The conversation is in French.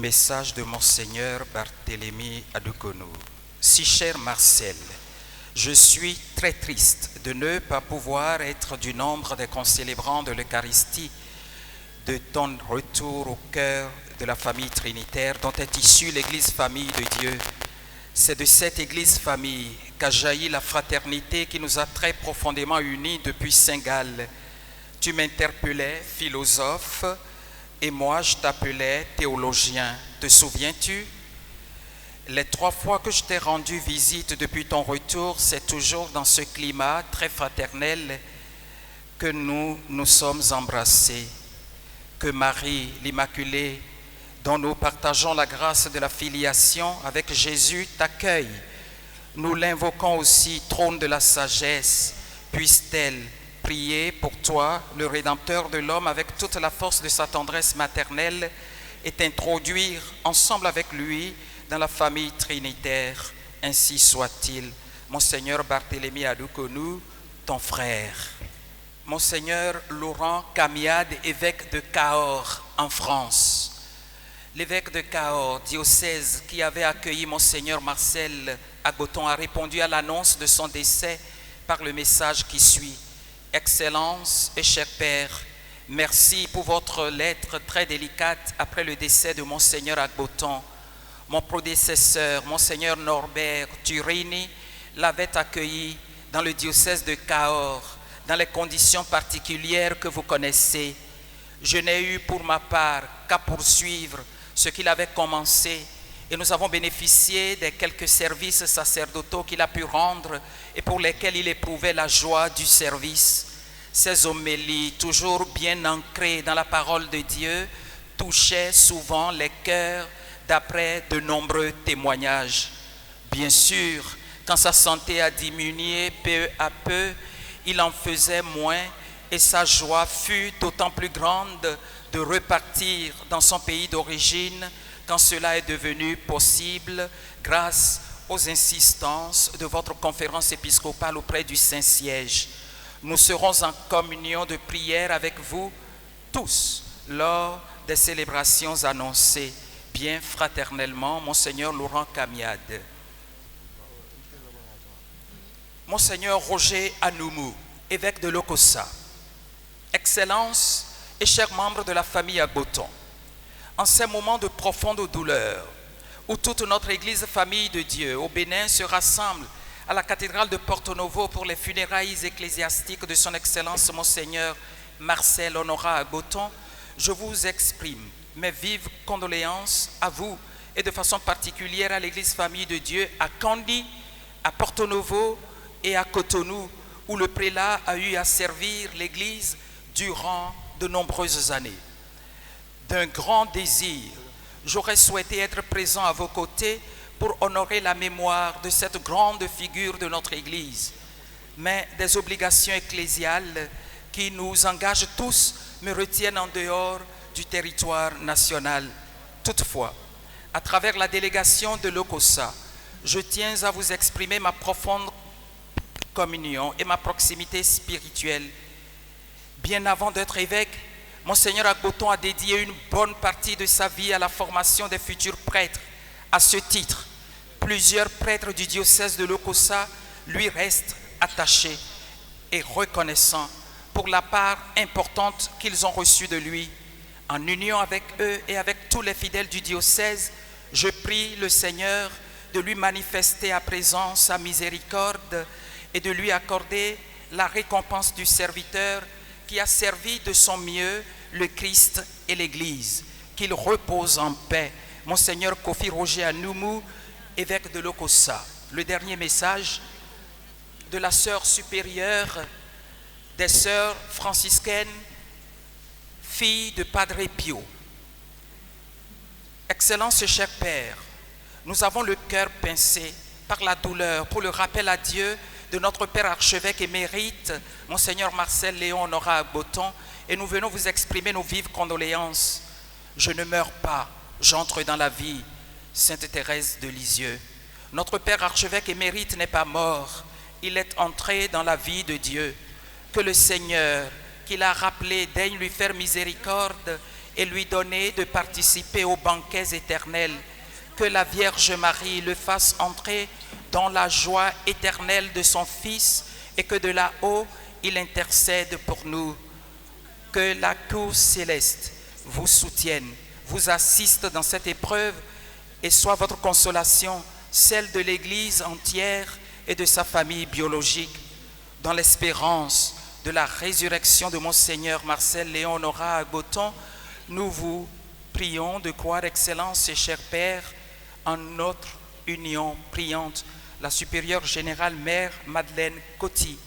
Message de Monseigneur Barthélemy Adoukonou. Si cher Marcel, je suis très triste de ne pas pouvoir être du nombre des concélébrants de l'Eucharistie de ton retour au cœur de la famille trinitaire dont est issue l'Église famille de Dieu. C'est de cette Église famille qu'a jailli la fraternité qui nous a très profondément unis depuis Saint-Gall. Tu m'interpellais, philosophe, et moi je t'appelais théologien. Te souviens-tu? Les 3 fois que je t'ai rendu visite depuis ton retour, c'est toujours dans ce climat très fraternel que nous nous sommes embrassés. Que Marie, l'Immaculée, dont nous partageons la grâce de la filiation avec Jésus, t'accueille. Nous l'invoquons aussi, trône de la sagesse, puisse-t-elle prier pour toi, le Rédempteur de l'homme, avec toute la force de sa tendresse maternelle, et t'introduire ensemble avec lui dans la famille trinitaire. Ainsi soit-il. Monseigneur Barthélemy Adoukonou, ton frère. Monseigneur Laurent Camiade, évêque de Cahors en France. L'évêque de Cahors, diocèse qui avait accueilli Monseigneur Marcel Agoton, a répondu à l'annonce de son décès par le message qui suit. Excellence et cher Père, merci pour votre lettre très délicate après le décès de Monseigneur Agoton. Mon prédécesseur, Monseigneur Norbert Turini, l'avait accueilli dans le diocèse de Cahors, dans les conditions particulières que vous connaissez. Je n'ai eu pour ma part qu'à poursuivre ce qu'il avait commencé et nous avons bénéficié des quelques services sacerdotaux qu'il a pu rendre et pour lesquels il éprouvait la joie du service. Ces homélies, toujours bien ancrées dans la parole de Dieu, touchaient souvent les cœurs d'après de nombreux témoignages. Bien sûr, quand sa santé a diminué peu à peu, il en faisait moins et sa joie fut d'autant plus grande de repartir dans son pays d'origine quand cela est devenu possible grâce aux insistances de votre conférence épiscopale auprès du Saint-Siège. Nous serons en communion de prière avec vous tous lors des célébrations annoncées. Bien fraternellement, Monseigneur Laurent Camiade. Monseigneur Roger Anoumou, évêque de Lokossa. Excellence et chers membres de la famille Agoton, en ces moments de profonde douleur, où toute notre Église famille de Dieu au Bénin se rassemble à la cathédrale de Porto Novo pour les funérailles ecclésiastiques de son Excellence Monseigneur Marcel Honorat Agoton, je vous exprime mes vives condoléances à vous et de façon particulière à l'Église famille de Dieu à Kandy, à Porto Novo et à Cotonou, où le prélat a eu à servir l'Église durant de nombreuses années. D'un grand désir, j'aurais souhaité être présent à vos côtés pour honorer la mémoire de cette grande figure de notre Église. Mais des obligations ecclésiales qui nous engagent tous me retiennent en dehors du territoire national. Toutefois, à travers la délégation de Lokossa, je tiens à vous exprimer ma profonde communion et ma proximité spirituelle. Bien avant d'être évêque, Monseigneur Agoton a dédié une bonne partie de sa vie à la formation des futurs prêtres. À ce titre, plusieurs prêtres du diocèse de Lokossa lui restent attachés et reconnaissants pour la part importante qu'ils ont reçue de lui. En union avec eux et avec tous les fidèles du diocèse, je prie le Seigneur de lui manifester à présent sa miséricorde et de lui accorder la récompense du serviteur qui a servi de son mieux le Christ et l'Église. Qu'il repose en paix. Monseigneur Kofi Roger Anoumou, évêque de Lokossa. Le dernier message de la sœur supérieure des sœurs franciscaines, fille de Padre Pio. Excellence et cher Père, nous avons le cœur pincé par la douleur pour le rappel à Dieu de notre Père archevêque émérite, Monseigneur Marcel Léon Honorat Agoton, et nous venons vous exprimer nos vives condoléances. Je ne meurs pas, j'entre dans la vie. Sainte Thérèse de Lisieux. Notre Père archevêque émérite n'est pas mort, il est entré dans la vie de Dieu. Que le Seigneur, qui l'a rappelé, daigne lui faire miséricorde et lui donner de participer aux banquets éternels. Que la Vierge Marie le fasse entrer dans la joie éternelle de son Fils et que de là-haut, il intercède pour nous. Que la cour céleste vous soutienne, vous assiste dans cette épreuve et soit votre consolation, celle de l'Église entière et de sa famille biologique. Dans l'espérance de la résurrection de Monseigneur Marcel Léon Honorat Agboton, nous vous prions de croire, Excellence et cher Père, en notre union priante, la supérieure générale Mère Madeleine Coty,